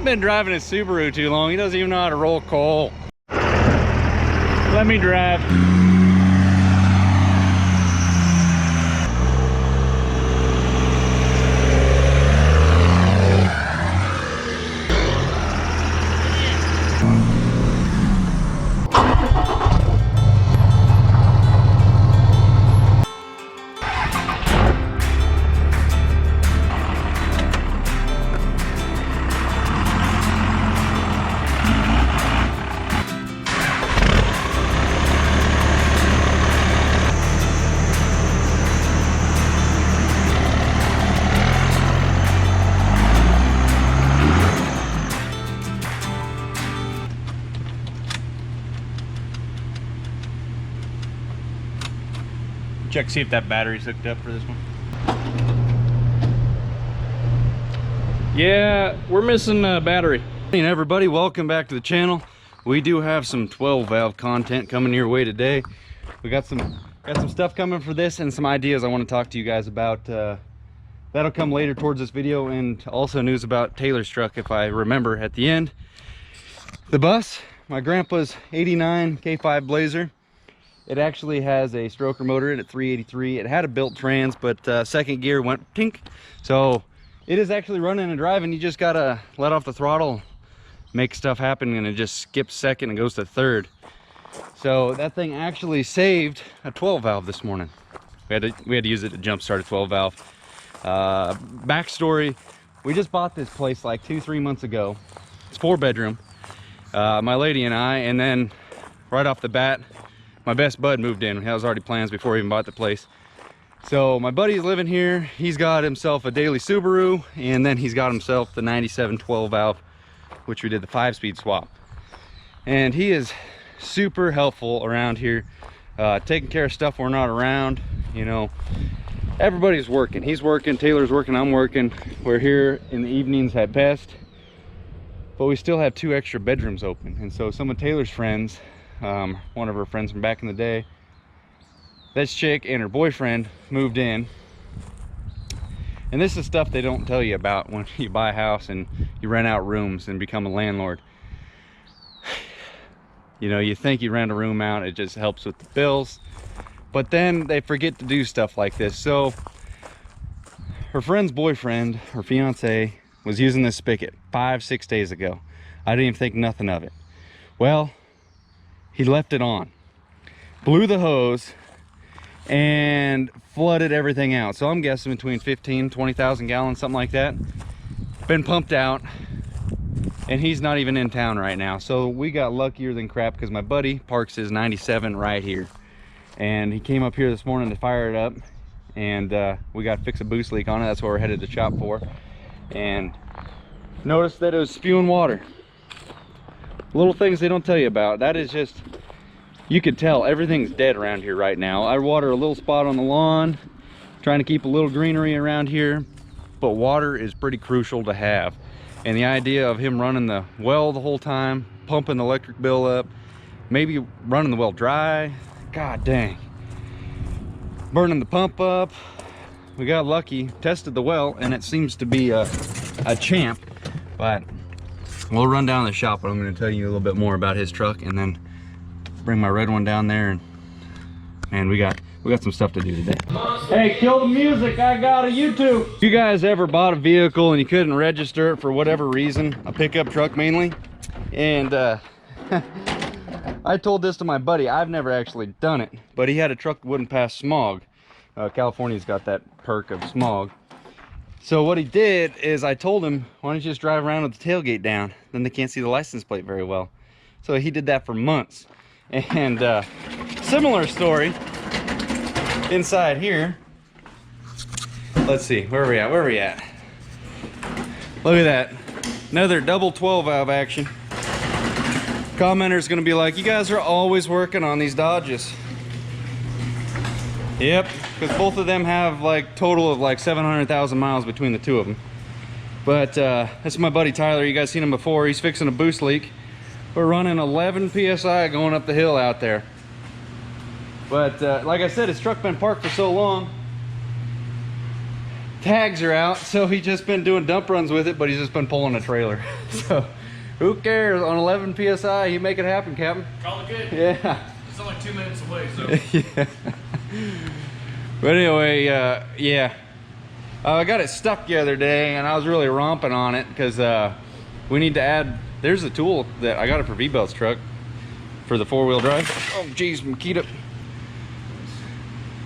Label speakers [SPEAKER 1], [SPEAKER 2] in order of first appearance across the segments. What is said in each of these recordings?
[SPEAKER 1] been driving his Subaru too long. He doesn't even know how to roll coal. Let me drive. Check, see if that battery's hooked up for this one. Yeah, we're missing a battery. Hey everybody, welcome back to the channel. We do have some 12 valve content coming your way today. We got some stuff coming for this and some ideas I want to talk to you guys about. That'll come later towards this video, and also news about Taylor's truck if I remember at the end. The bus, my grandpa's 89 K5 Blazer. It actually has a stroker motor in at 383. It had a built trans, but second gear went tink. So it is actually running and driving. You just gotta let off the throttle, make stuff happen, and it just skips second and goes to third. So that thing actually saved a 12 valve this morning. We had to use it to jump start a 12 valve. Backstory, we just bought this place like 2-3 months ago. It's 4-bedroom. My lady and I, and then right off the bat, my best bud moved in. He has already plans before he even bought the place. So my buddy's living here. He's got himself a daily Subaru, and then he's got himself the 97 12 valve, which we did the 5-speed swap. And he is super helpful around here, taking care of stuff when we're not around. You know, everybody's working. He's working, Taylor's working, I'm working. We're here in the evenings at best, but we still have 2 extra bedrooms open. And so some of Taylor's friends, one of her friends from back in the day, this chick and her boyfriend moved in. And this is stuff they don't tell you about when you buy a house and you rent out rooms and become a landlord. You know, you think you rent a room out, it just helps with the bills, but then they forget to do stuff like this. So her friend's boyfriend, her fiance, was using this spigot 5-6 days ago. I didn't even think nothing of it. Well, he left it on, blew the hose, and flooded everything out. So I'm guessing between 15,000-20,000 gallons, something like that, been pumped out, and he's not even in town right now. So we got luckier than crap because my buddy parks his 97 right here, and he came up here this morning to fire it up, and we got to fix a boost leak on it. That's what we're headed to shop for, and noticed that it was spewing water. Little things they don't tell you about. That is just, you could tell everything's dead around here right now. I water a little spot on the lawn, trying to keep a little greenery around here, but water is pretty crucial to have. And the idea of him running the well the whole time, pumping the electric bill up, maybe running the well dry, god dang, burning the pump up. We got lucky, tested the well, and it seems to be a champ. But we'll run down to the shop, and I'm going to tell you a little bit more about his truck, and then bring my red one down there, and we got some stuff to do today. Hey, kill the music, I got a YouTube. You guys ever bought a vehicle and you couldn't register it for whatever reason, a pickup truck mainly? And I told this to my buddy. I've never actually done it, but he had a truck that wouldn't pass smog. California's got that perk of smog. So what he did is I told him, why don't you just drive around with the tailgate down? Then they can't see the license plate very well. So he did that for months. And similar story inside here. Let's see, where are we at? Look at that, another double 12 valve action. Commenter's gonna be like, you guys are always working on these Dodges. Yep, because both of them have like total of like 700,000 miles between the two of them. But this is my buddy Tyler. You guys seen him before. He's fixing a boost leak. We're running 11 psi going up the hill out there. But like I said, his truck been parked for so long, tags are out, so he's just been doing dump runs with it, but he's just been pulling a trailer. So who cares? On 11 psi, you make it happen, Captain.
[SPEAKER 2] Call it good.
[SPEAKER 1] Yeah.
[SPEAKER 2] It's only 2 minutes away, so.
[SPEAKER 1] Yeah. But anyway, yeah. I got it stuck the other day, and I was really romping on it because we need to add. There's a tool that I got it for V-Belt's truck for the 4-wheel drive. Oh, geez, Makita.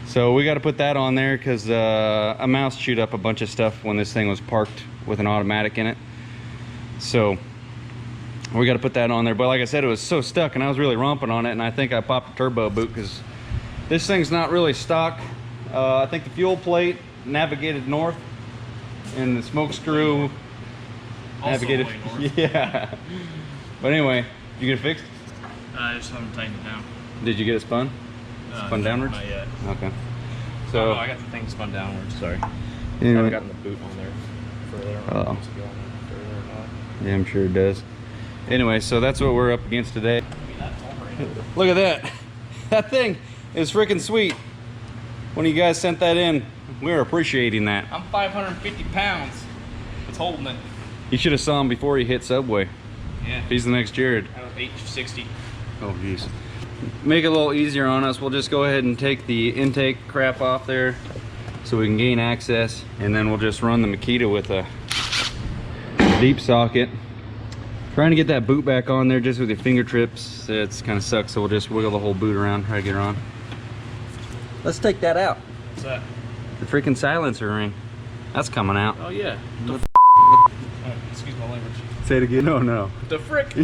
[SPEAKER 1] So we got to put that on there because a mouse chewed up a bunch of stuff when this thing was parked with an automatic in it. So we got to put that on there. But like I said, it was so stuck, and I was really romping on it, and I think I popped a turbo boot because this thing's not really stock. I think the fuel plate navigated north, and the smoke screw navigated. Yeah. But anyway, did you get it fixed?
[SPEAKER 2] I just haven't tightened it down.
[SPEAKER 1] Did you get it spun? Spun downwards?
[SPEAKER 2] Not yet.
[SPEAKER 1] Okay. So
[SPEAKER 2] no, I got the thing spun downwards. Sorry.
[SPEAKER 1] Anyway.
[SPEAKER 2] I haven't gotten the boot on there further.
[SPEAKER 1] Oh. Yeah, I'm sure it does. Anyway, so that's what we're up against today. Look at that. That thing is freaking sweet. When you guys sent that in, we were appreciating that.
[SPEAKER 2] I'm 550 pounds. It's holding it.
[SPEAKER 1] You should have saw him before he hit Subway.
[SPEAKER 2] Yeah.
[SPEAKER 1] He's the next Jared.
[SPEAKER 2] I was 860.
[SPEAKER 1] Oh, geez. Make it a little easier on us. We'll just go ahead and take the intake crap off there so we can gain access, and then we'll just run the Makita with a deep socket. Trying to get that boot back on there just with your finger trips, it's kind of sucks, so we'll just wiggle the whole boot around, try to get her on. Let's take that out.
[SPEAKER 2] What's that?
[SPEAKER 1] The freaking silencer ring. That's coming out.
[SPEAKER 2] Oh yeah. Excuse my language.
[SPEAKER 1] Say it again. No, no.
[SPEAKER 2] The frick.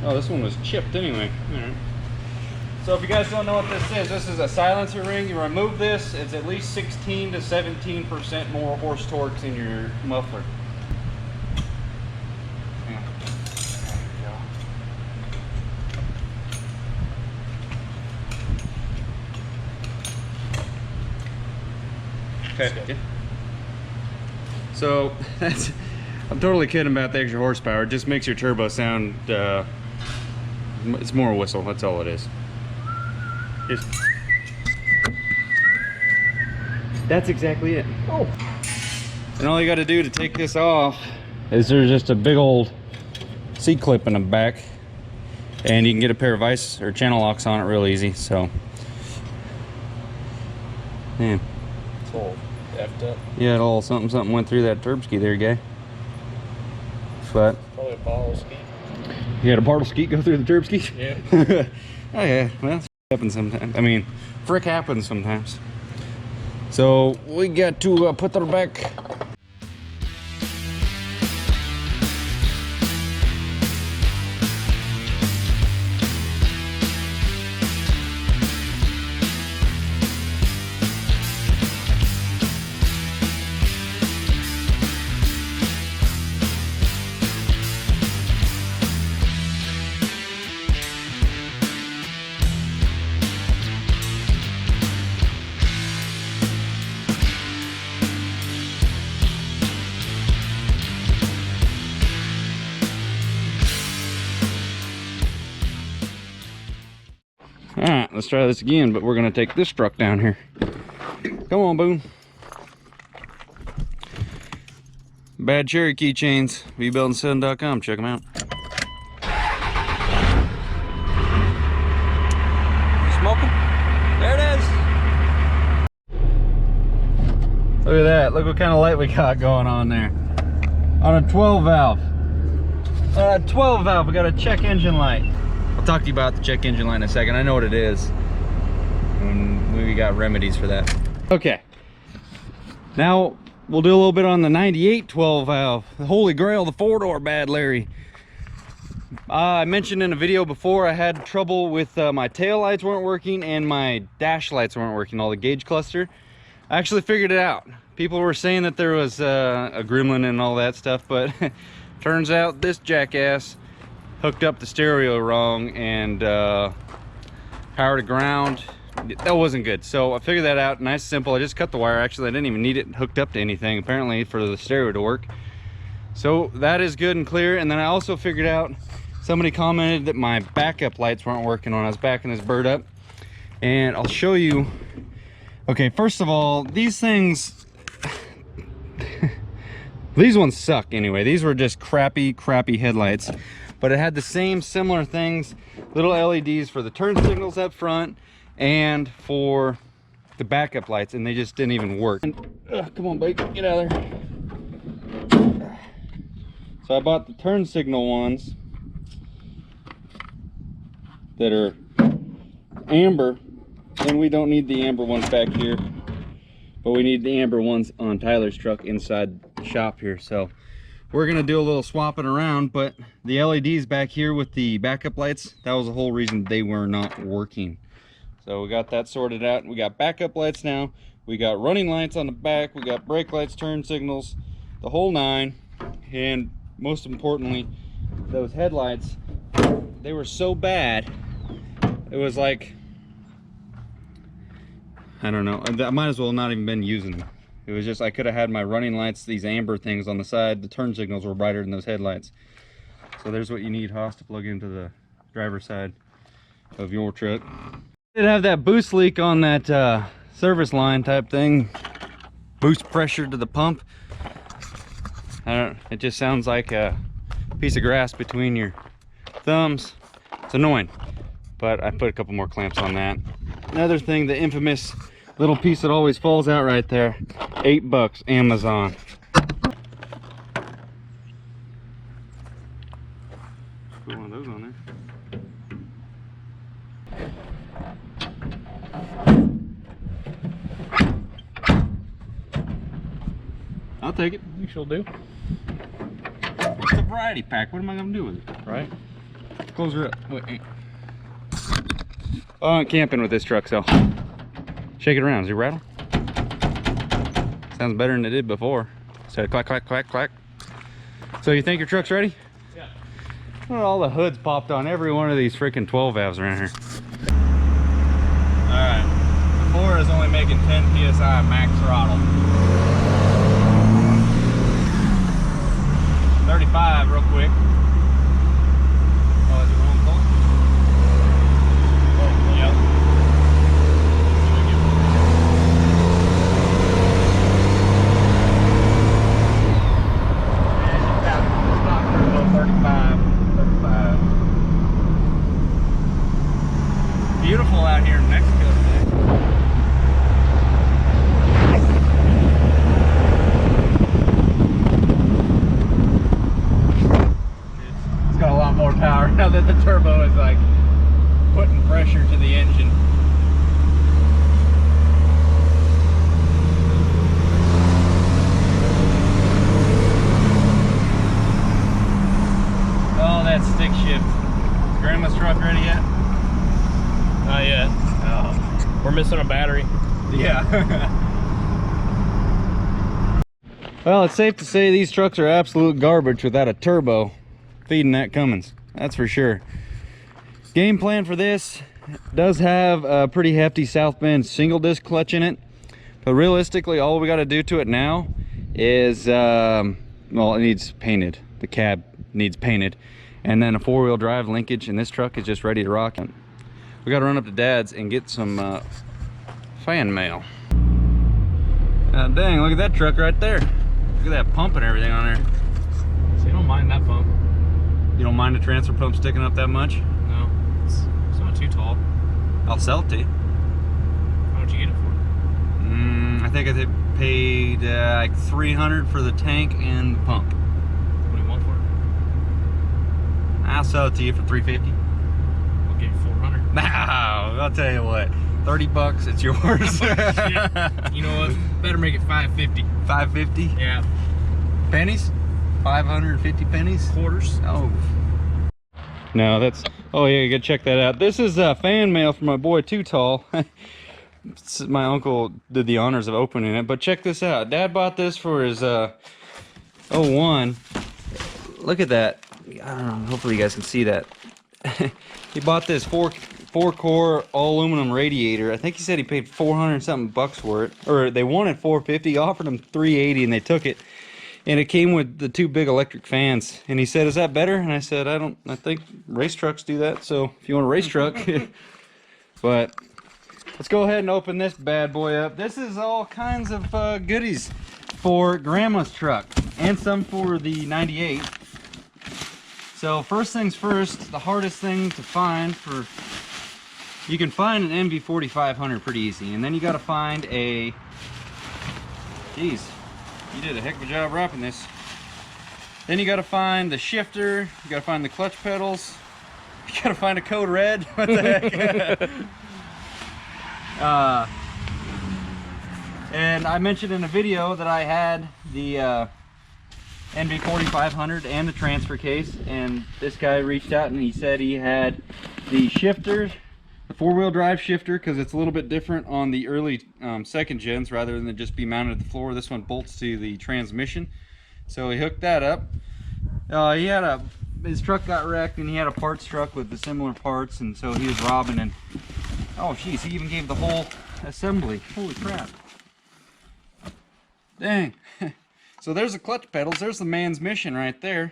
[SPEAKER 1] Oh, this one was chipped anyway. All right. So if you guys don't know what this is a silencer ring. You remove this, it's at least 16 to 17% more horse torque in your muffler. Yeah. There you go. Okay. So that's, I'm totally kidding about the extra horsepower. It just makes your turbo sound, it's more a whistle, that's all it is. That's exactly it. Oh. And all you got to do to take this off is there's just a big old C-clip in the back, and you can get a pair of ice or channel locks on it real easy. So yeah,
[SPEAKER 2] It's all effed up.
[SPEAKER 1] yeah, it all something went through that turb ski there, guy. But
[SPEAKER 2] Probably a bottle ski.
[SPEAKER 1] you had a bottle skeet go through the turb ski?
[SPEAKER 2] Yeah.
[SPEAKER 1] Oh yeah, well, it happens sometimes. I mean, frick happens sometimes. So we got to put her back. All right, let's try this again, but we're gonna take this truck down here. Come on, Boone. Bad Cherry keychains, VBELTANDSON.com, check them out. Smoking? There it is. Look at that, look what kind of light we got going on there. On a 12 valve. On a 12 valve, we got a check engine light. I'll talk to you about the check engine light in a second. I know what it is, and we got remedies for that. Okay, now we'll do a little bit on the 98 12 valve, the holy grail, the 4-door Bad Larry. I mentioned in a video before I had trouble with my tail lights weren't working and my dash lights weren't working, all the gauge cluster. I actually figured it out. People were saying that there was a gremlin and all that stuff, but turns out this jackass hooked up the stereo wrong and power to ground. That wasn't good. So I figured that out, nice, simple. I just cut the wire. Actually, I didn't even need it hooked up to anything, apparently, for the stereo to work. So that is good and clear. And then I also figured out, somebody commented that my backup lights weren't working when I was backing this bird up. And I'll show you. Okay, first of all, these things, these ones suck anyway. These were just crappy headlights. But it had the same similar things, little LEDs for the turn signals up front and for the backup lights, and they just didn't even work. And, come on, buddy, get out of there. So I bought the turn signal ones that are amber, and we don't need the amber ones back here, but we need the amber ones on Tyler's truck inside the shop here. So we're gonna do a little swapping around, but the LEDs back here with the backup lights, that was the whole reason they were not working. So we got that sorted out. We got backup lights now. We got running lights on the back. We got brake lights, turn signals, the whole nine. And most importantly, those headlights, they were so bad. It was like, I don't know. I might as well not even been using them. It was just, I could have had my running lights, these amber things on the side. The turn signals were brighter than those headlights. So there's what you need, Haas, to plug into the driver's side of your truck. Did have that boost leak on that service line type thing. Boost pressure to the pump. It just sounds like a piece of grass between your thumbs. It's annoying, but I put a couple more clamps on that. Another thing, the infamous little piece that always falls out right there. $8, Amazon. Put one of those on there. I'll take it.
[SPEAKER 2] You sure do.
[SPEAKER 1] It's a variety pack. What am I going to do with it?
[SPEAKER 2] Right?
[SPEAKER 1] Close her up. Wait. Oh, I'm camping with this truck, so shake it around. Does it rattle? Sounds better than it did before. So clack, clack, clack, clack. So you think your truck's ready?
[SPEAKER 2] Yeah.
[SPEAKER 1] Well, all the hoods popped on every one of these freaking 12 valves around here. All right. The 4 is only making 10 psi max throttle. 35 real quick. Oh, is it wrong color? Oh, yep. And about stock turbo 35. Beautiful out here in Mexico today. More power now that the turbo is like putting pressure to the engine. Oh, that stick shift. Is Grandma's truck ready yet?
[SPEAKER 2] Not yet.
[SPEAKER 1] Oh.
[SPEAKER 2] We're missing a battery.
[SPEAKER 1] Yeah. Well, it's safe to say these trucks are absolute garbage without a turbo feeding that Cummins, that's for sure. Game plan for this does have a pretty hefty South Bend single disc clutch in it, but realistically all we got to do to it now is well, it needs painted. The cab needs painted, and then a 4-wheel drive linkage, and this truck is just ready to rock. We got to run up to Dad's and get some fan mail. Dang, look at that truck right there. Look at that pump and everything on there.
[SPEAKER 2] So you don't mind that pump?
[SPEAKER 1] You don't mind the transfer pump sticking up that much?
[SPEAKER 2] No, it's not too tall.
[SPEAKER 1] I'll sell it to you.
[SPEAKER 2] How much you get it for?
[SPEAKER 1] I think I paid like $300 for the tank and the pump.
[SPEAKER 2] What do you want for it?
[SPEAKER 1] I'll sell it to you for $350.
[SPEAKER 2] I'll give you $400.
[SPEAKER 1] No, I'll tell you what. $30, it's yours.
[SPEAKER 2] Shit. You know what? Better make it $550.
[SPEAKER 1] $550?
[SPEAKER 2] Yeah.
[SPEAKER 1] Pennies? 550 pennies?
[SPEAKER 2] Quarters.
[SPEAKER 1] Oh. No, that's, oh yeah, you gotta check that out. This is fan mail from my boy Too Tall. My uncle did the honors of opening it, but check this out. Dad bought this for his '01. Look at that. I don't know, hopefully you guys can see that. He bought this four core all aluminum radiator. I think he said he paid 400 something bucks for it, or they wanted 450, offered him 380 and they took it. And it came with the 2 big electric fans. And he said, is that better? And I said, I think race trucks do that. So if you want a race truck. But let's go ahead and open this bad boy up. This is all kinds of goodies for Grandma's truck and some for the 98. So first things first, the hardest thing to find for, you can find an MV4500 pretty easy. And then you got to find a, geez. You did a heck of a job wrapping this. Then you gotta find the shifter, you gotta find the clutch pedals, you gotta find a code red. What the heck? And I mentioned in a video that I had the NV4500 and the transfer case, and this guy reached out and he said he had the shifter, the 4-wheel drive shifter, because it's a little bit different on the early second gens rather than just be mounted at the floor. This one bolts to the transmission, so he hooked that up. He had his truck got wrecked and he had a parts truck with the similar parts, and so he was robbing, and oh geez, he even gave the whole assembly. Holy crap, dang. So there's the clutch pedals, there's the man's mission right there.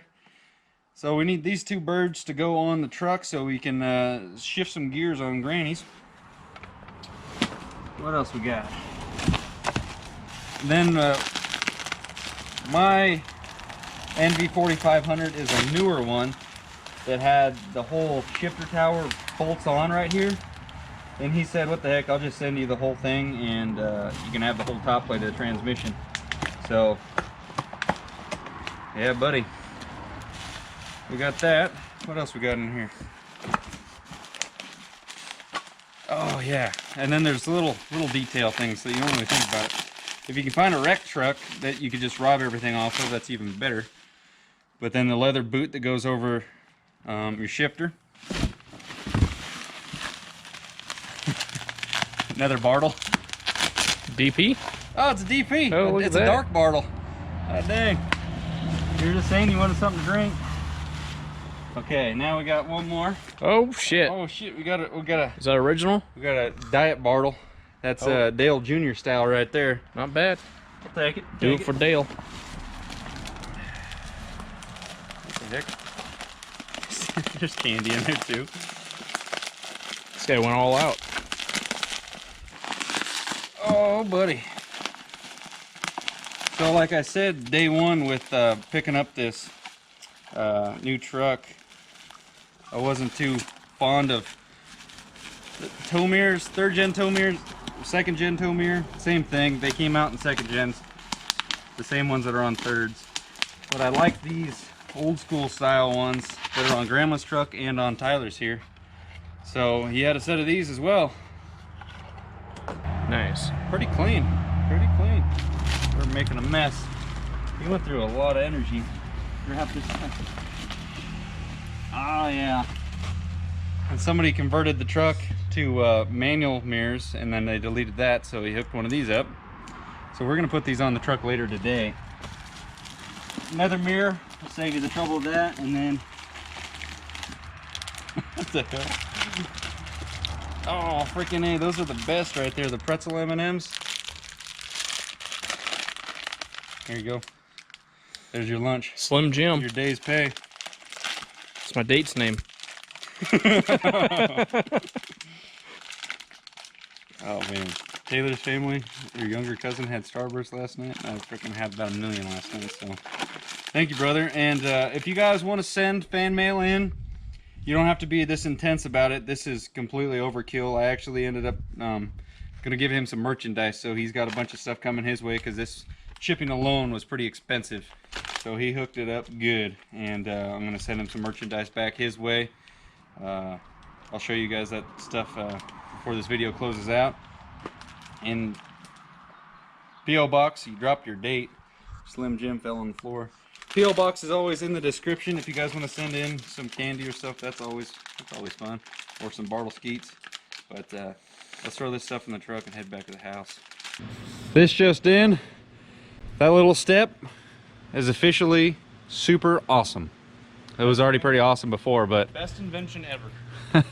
[SPEAKER 1] So we need these 2 birds to go on the truck so we can shift some gears on Granny's. What else we got? Then my NV4500 is a newer one that had the whole shifter tower bolts on right here. And he said, what the heck, I'll just send you the whole thing and you can have the whole top plate of the transmission. So, yeah buddy. We got that. What else we got in here? Oh yeah, and then there's little detail things that you don't really think about it. If you can find a wrecked truck that you could just rob everything off of, that's even better. But then the leather boot that goes over your shifter. Another Bartle.
[SPEAKER 2] DP?
[SPEAKER 1] Oh, it's a DP.
[SPEAKER 2] Oh,
[SPEAKER 1] it's a dark Bartle. Oh dang. You're just saying you wanted something to drink. Okay, now we got one more.
[SPEAKER 2] Oh shit.
[SPEAKER 1] Oh shit, we got a
[SPEAKER 2] Is that original?
[SPEAKER 1] we got a Diet Bartle. That's Dale Jr. style right there.
[SPEAKER 2] Not bad.
[SPEAKER 1] I'll take it.
[SPEAKER 2] Do it for Dale.
[SPEAKER 1] What the heck? There's candy in there too.
[SPEAKER 2] This guy went all out.
[SPEAKER 1] Oh buddy. So like I said, day one with picking up this new truck, I wasn't too fond of the tow mirrors, 3rd gen tow mirrors, 2nd gen tow mirror, same thing. They came out in 2nd gens, the same ones that are on 3rds. But I like these old school style ones that are on Grandma's truck and on Tyler's here. So he had a set of these as well.
[SPEAKER 2] Nice.
[SPEAKER 1] Pretty clean, pretty clean. We're making a mess. He went through a lot of energy. Oh yeah. And somebody converted the truck to manual mirrors, and then they deleted that, so he hooked one of these up. So we're gonna put these on the truck later today. Another mirror, I'll save you the trouble of that, and then what the hell? Oh freaking A, those are the best right there, the pretzel M&Ms. Here you go. There's your lunch.
[SPEAKER 2] Slim Jim.
[SPEAKER 1] Your day's pay.
[SPEAKER 2] It's my date's name.
[SPEAKER 1] Oh man. Taylor's family, your younger cousin had Starburst last night. I freaking had about 1 million last night, so thank you, brother. And if you guys want to send fan mail in, you don't have to be this intense about it. This is completely overkill. I actually ended up gonna give him some merchandise, so he's got a bunch of stuff coming his way because this shipping alone was pretty expensive. So he hooked it up good, and I'm gonna send him some merchandise back his way. I'll show you guys that stuff before this video closes out. In P.O. Box, you dropped your date. Slim Jim fell on the floor. P.O. box is always in the description if you guys want to send in some candy or stuff. That's always fun, or some Bartle Skeets. But let's throw this stuff in the truck and head back to the house. This just in, that little step is officially super awesome. It was already pretty awesome before, but
[SPEAKER 2] best invention ever.
[SPEAKER 1] I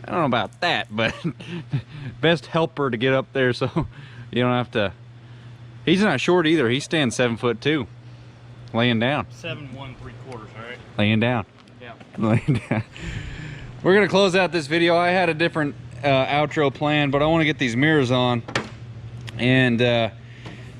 [SPEAKER 1] don't know about that, but best helper to get up there so you don't have to. He's not short either. He stands 7'2", laying down.
[SPEAKER 2] 7'1" 3/4". All right.
[SPEAKER 1] Laying down.
[SPEAKER 2] Yeah.
[SPEAKER 1] Laying down. We're gonna close out this video. I had a different outro plan, but I want to get these mirrors on. And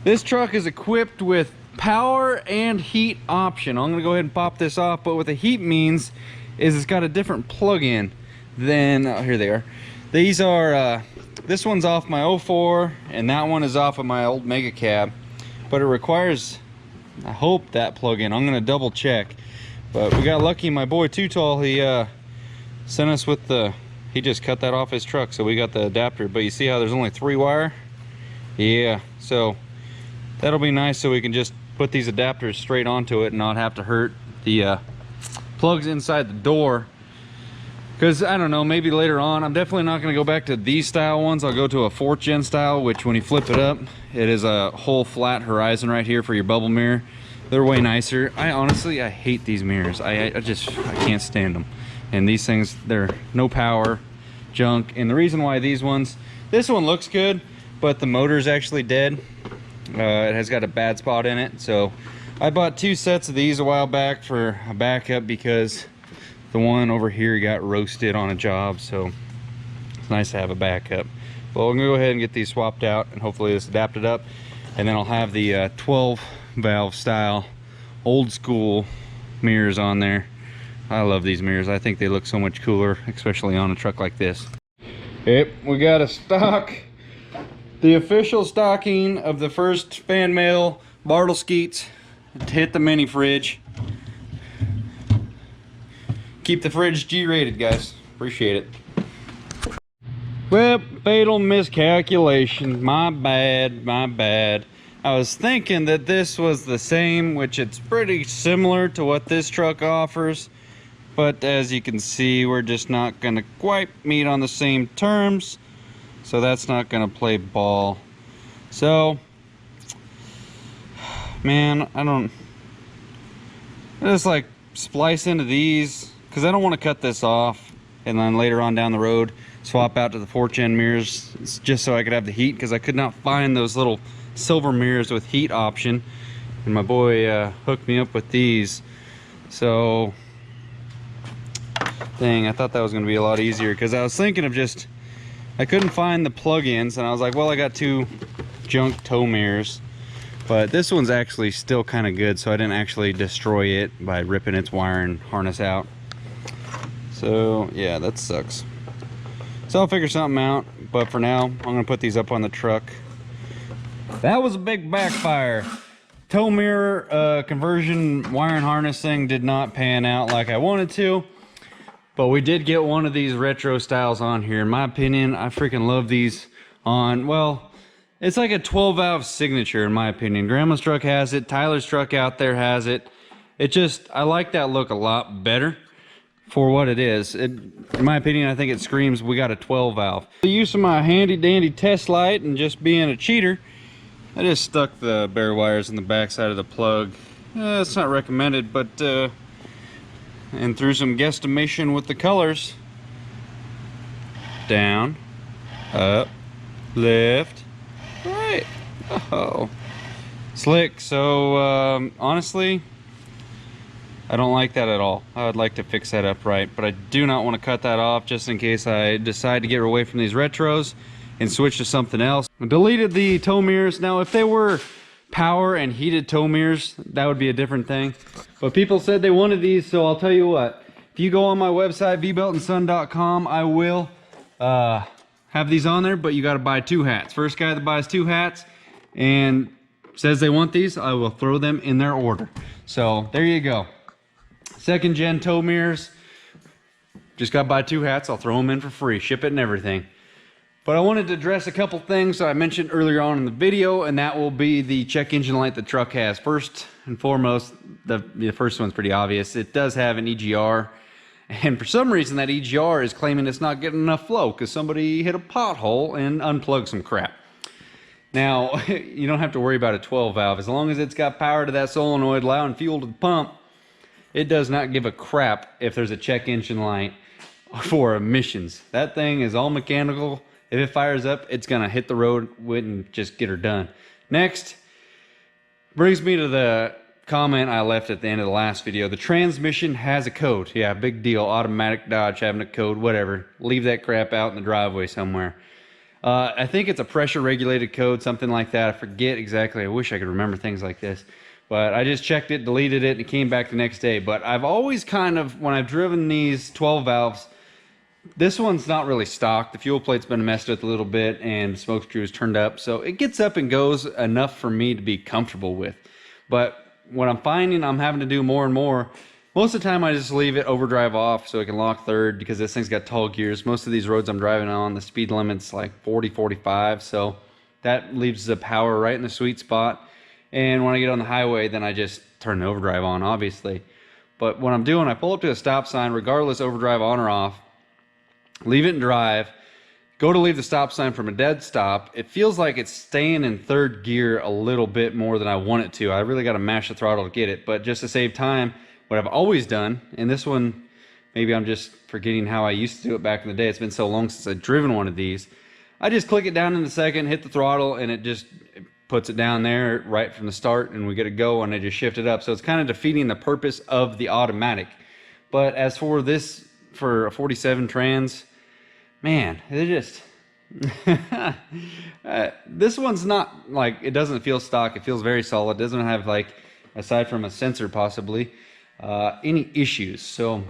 [SPEAKER 1] this truck is equipped with power and heat option. I'm gonna go ahead and pop this off, but what the heat means is it's got a different plug-in than here they are. These are this one's off my 04 and that one is off of my old Mega Cab, but it requires, I hope, that plug-in. I'm gonna double check, but we got lucky. My boy Too Tall, he sent us with the, he just cut that off his truck, so we got the adapter. But you see how there's only 3 wire? Yeah, so that'll be nice, so we can just put these adapters straight onto it and not have to hurt the plugs inside the door. Because I don't know, maybe later on, I'm definitely not going to go back to these style ones. I'll go to a 4th gen style, which when you flip it up, it is a whole flat horizon right here for your bubble mirror. They're way nicer. I hate these mirrors. I can't stand them. And these things, they're no power, junk. And the reason why these ones, this one looks good, but the motor is actually dead. It has got a bad spot in it. So I bought 2 sets of these a while back for a backup, because the one over here got roasted on a job, so it's nice to have a backup. Well, I'm gonna go ahead and get these swapped out and hopefully this adapted up, and then I'll have the 12 valve style old school mirrors on there. I love these mirrors. I think they look so much cooler, especially on a truck like this. Yep, we got a stock, the official stocking of the first fan mail Bartle Skeets to hit the mini fridge. Keep the fridge G-rated, guys. Appreciate it. Well, fatal miscalculation. My bad, my bad. I was thinking that this was the same, which it's pretty similar to what this truck offers. But as you can see, we're just not gonna quite meet on the same terms. So that's not gonna play ball. So, man, I just like splice into these, because I don't want to cut this off and then later on down the road swap out to the 4th gen mirrors. It's just so I could have the heat, because I could not find those little silver mirrors with heat option, and my boy hooked me up with these. So dang, I thought that was going to be a lot easier, because I was thinking of just, I couldn't find the plug-ins, and I was like, well, I got 2 junk tow mirrors, but this one's actually still kind of good, so I didn't actually destroy it by ripping its wire and harness out. So yeah, that sucks. So I'll figure something out, but for now I'm gonna put these up on the truck. That was a big backfire. Tow mirror conversion wire and harness thing did not pan out like I wanted to, but we did get one of these retro styles on here. In my opinion, I freaking love these on, well, it's like a 12 valve signature in my opinion. Grandma's truck has it, Tyler's truck out there has it. It just, I like that look a lot better for what it is. In my opinion, I think it screams we got a 12 valve. The use of my handy dandy test light and just being a cheater, I just stuck the bare wires in the back side of the plug. It's not recommended, but and through some guesstimation with the colors, down, up, left, right. Oh, slick. So honestly, I don't like that at all. I would like to fix that up right, but I do not want to cut that off just in case I decide to get away from these retros and switch to something else. I deleted the tow mirrors. Now, if they were power and heated tow mirrors, that would be a different thing. But people said they wanted these, so I'll tell you what. If you go on my website, VBELTANDSON.com, I will have these on there, but you got to buy 2 hats. First guy that buys 2 hats and says they want these, I will throw them in their order. So there you go. 2nd gen tow mirrors. Just got to buy 2 hats. I'll throw them in for free. Ship it and everything. But I wanted to address a couple things that I mentioned earlier on in the video, and that will be the check engine light the truck has. First and foremost, the first one's pretty obvious. It does have an EGR, and for some reason that EGR is claiming it's not getting enough flow because somebody hit a pothole and unplugged some crap. Now, you don't have to worry about a 12 valve. As long as it's got power to that solenoid allowing fuel to the pump, it does not give a crap if there's a check engine light for emissions. That thing is all mechanical. If it fires up, it's gonna hit the road and just get her done. Next, brings me to the comment I left at the end of the last video. The transmission has a code. Yeah, big deal. Automatic Dodge having a code, whatever. Leave that crap out in the driveway somewhere. I think it's a pressure regulated code, something like that. I forget exactly. I wish I could remember things like this. But I just checked it, deleted it, and it came back the next day. But I've always kind of, when I've driven these 12 valves, this one's not really stock. The fuel plate's been messed with a little bit and the smoke screw is turned up. So it gets up and goes enough for me to be comfortable with. But what I'm finding I'm having to do more and more, most of the time I just leave it overdrive off so it can lock third because this thing's got tall gears. Most of these roads I'm driving on, the speed limit's like 40, 45. So that leaves the power right in the sweet spot. And when I get on the highway, then I just turn the overdrive on, obviously. But what I'm doing, I pull up to a stop sign, regardless overdrive on or off, leave it in drive, go to leave the stop sign from a dead stop. It feels like it's staying in third gear a little bit more than I want it to. I really got to mash the throttle to get it. But just to save time, what I've always done, and this one, maybe I'm just forgetting how I used to do it back in the day. It's been so long since I've driven one of these. I just click it down in the second, hit the throttle, and it puts it down there right from the start, and we get to go, and I just shift it up. So it's kind of defeating the purpose of the automatic. But as for this, for a 47 trans, man, it just this one's not like, it doesn't feel stock. It feels very solid. It doesn't have, like, aside from a sensor possibly, any issues. So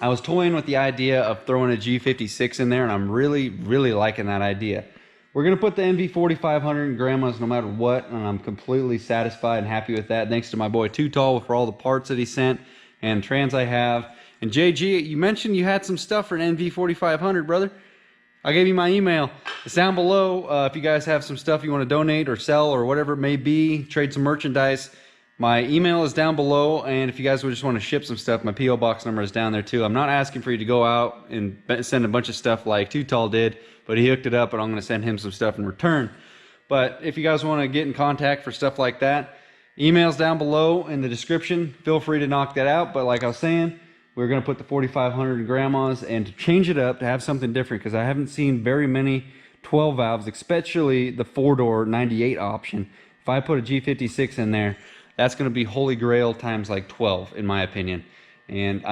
[SPEAKER 1] I was toying with the idea of throwing a G56 in there, and I'm really liking that idea. We're gonna put the MV4500 in grandma's no matter what, and I'm completely satisfied and happy with that, thanks to my boy Too Tall for all the parts that he sent and trans I have. And JG, you mentioned you had some stuff for an NV4500, brother. I gave you my email. It's down below. If you guys have some stuff you want to donate or sell or whatever it may be, trade some merchandise, my email is down below. And if you guys would just want to ship some stuff, my P.O. box number is down there too. I'm not asking for you to go out and send a bunch of stuff like Too Tall did, but he hooked it up and I'm going to send him some stuff in return. But if you guys want to get in contact for stuff like that, email's down below in the description. Feel free to knock that out. But like I was saying, we're going to put the 4500 in grandma's, and to change it up, to have something different, because I haven't seen very many 12 valves, especially the 4-door 98 option. If I put a G56 in there, that's going to be holy grail times like 12 in my opinion. And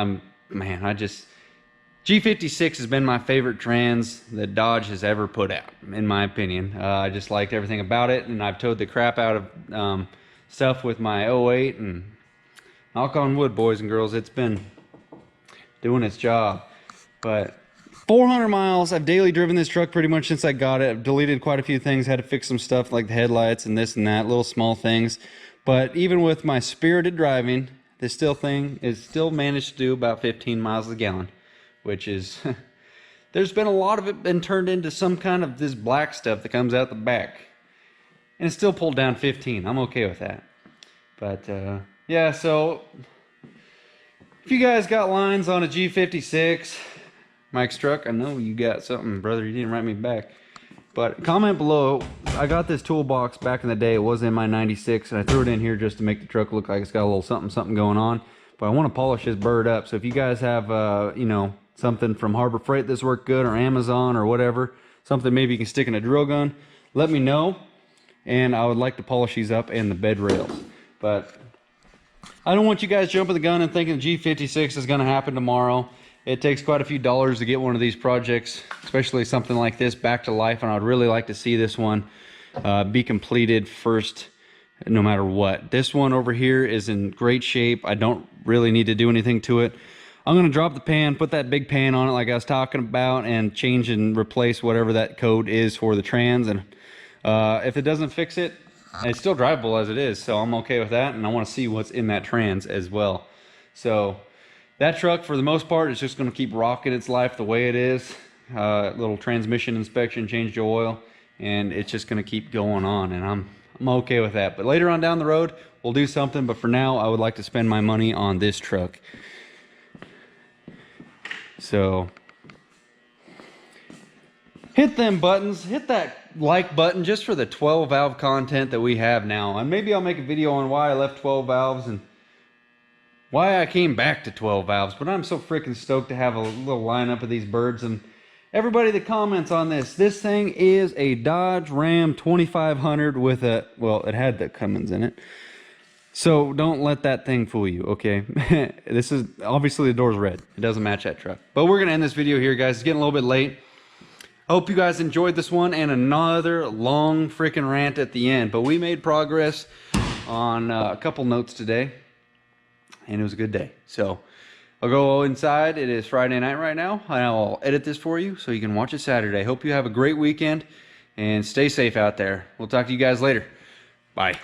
[SPEAKER 1] G56 has been my favorite trans that Dodge has ever put out, in my opinion. I just liked everything about it, and I've towed the crap out of stuff with my 08, and knock on wood, boys and girls, it's been doing its job. But 400 miles, I've daily driven this truck pretty much since I got it. I've deleted quite a few things, had to fix some stuff like the headlights and this and that, little small things. But even with my spirited driving, this thing is still managed to do about 15 miles a gallon, which is, there's been a lot of it been turned into some kind of this black stuff that comes out the back. And it's still pulled down 15. I'm okay with that. But yeah, so if you guys got lines on a G56, Mike's truck, I know you got something, brother. You didn't write me back. But comment below. I got this toolbox back in the day. It was in my 96, and I threw it in here just to make the truck look like it's got a little something going on. But I want to polish this bird up. So if you guys have, you know, something from Harbor Freight that's worked good, or Amazon or whatever, something maybe you can stick in a drill gun, let me know. And I would like to polish these up and the bed rails. But I don't want you guys jumping the gun and thinking the G56 is going to happen tomorrow. It takes quite a few dollars to get one of these projects, especially something like this, back to life. And I'd really like to see this one be completed first, no matter what. This one over here is in great shape. I don't really need to do anything to it. I'm going to drop the pan, put that big pan on it like I was talking about, and change and replace whatever that code is for the trans. And if it doesn't fix it, it's still drivable as it is, so I'm okay with that. And I want to see what's in that trans as well. So that truck, for the most part, is just going to keep rocking its life the way it is. little transmission inspection, changed the oil, and it's just going to keep going on, and I'm okay with that. But later on down the road, we'll do something, but for now, I would like to spend my money on this truck. So hit them buttons, hit that like button just for the 12 valve content that we have now. And maybe I'll make a video on why I left 12 valves and why I came back to 12 valves. But I'm so freaking stoked to have a little lineup of these birds. And everybody that comments on this thing is a Dodge Ram 2500 with a, well, it had the Cummins in it. So don't let that thing fool you, okay? This is, obviously the door's red. It doesn't match that truck. But we're gonna end this video here, guys. It's getting a little bit late. I hope you guys enjoyed this one, and another long freaking rant at the end. But we made progress on a couple notes today, and it was a good day. So I'll go inside. It is Friday night right now. I'll edit this for you so you can watch it Saturday. Hope you have a great weekend, and stay safe out there. We'll talk to you guys later. Bye.